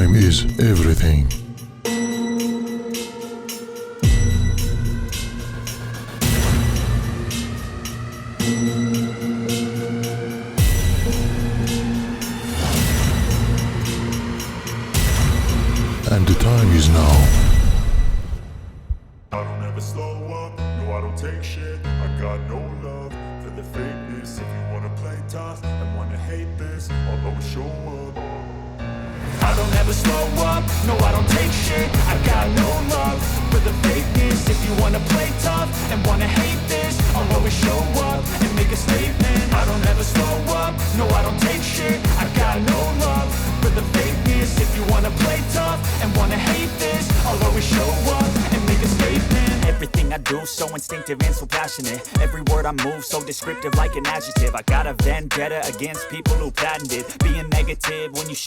Time is everything. And the time is now. I don't ever slow up, no I don't take shit. I got no love for the fakeness. If you wanna play tough and wanna hate this, I'll always show up. I don't ever slow up, no I don't take shit. I got no love for the fakeness. If you wanna play tough and wanna hate this, I'll always show up and make a statement. I don't ever slow up, no I don't take shit. I got no love for the fakeness. If you wanna play tough and wanna hate this, I'll always show up and make a statement. Everything I do so instinctive and so passionate. Every word I move so descriptive like an adjective. I got a vendetta against people who patented being negative when you should